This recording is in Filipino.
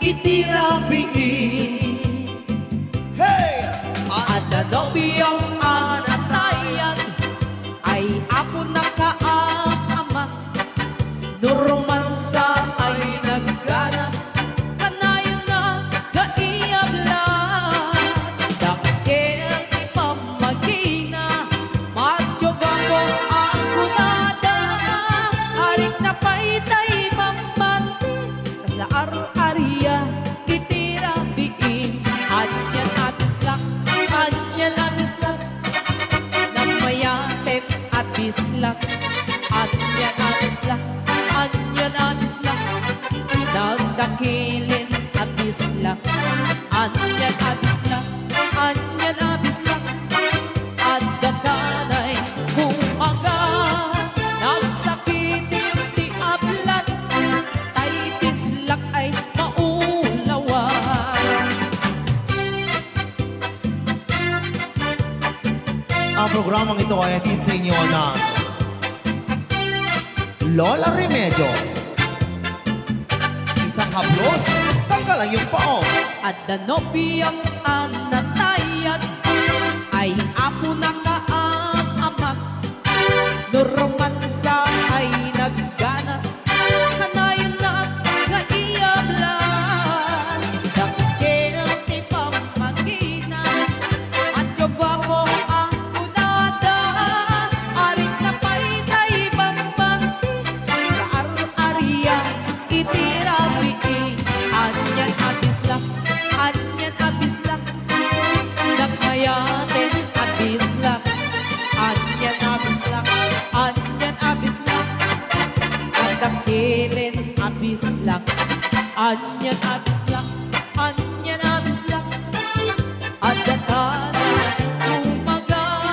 itirabiin. Hey! At nanobiyang anatayan ay apo na kaama. Nuromansa ay nagganas, kanayon na gaiyablan. Dakil ni pamagina, matyogang mo ang kunada. Arik na paitay mamanti, tas na aro-ariya itirabiin. Anyan abislak, anyan abislak, nagmayatet at bislak. Anyan abislak, anyan abislak, nagdakilin at bislak. Anyan abislak, anyan abislak, at gaganay bumaga. Nagsakitin ti ablan, tay bislak ay maulawan. Ang programang ito ay atin sa inyo ng Lola Remedios. Isang haplos, tanggalan yung paong. At danobiyang anatayan ay apo na kaamamag. Nuromansa ay nagganas, kanayon na gaiyablan. Dakil ni pamagina, at yobamo ang kunada. Aring na paitay bambanti, sa aro-ariya itirabiin. Anyan abislak, anyan abislak, nagmayatin abislak. Anyan abislak, anyan abislak, at dakilin abislak. Anyan abislak.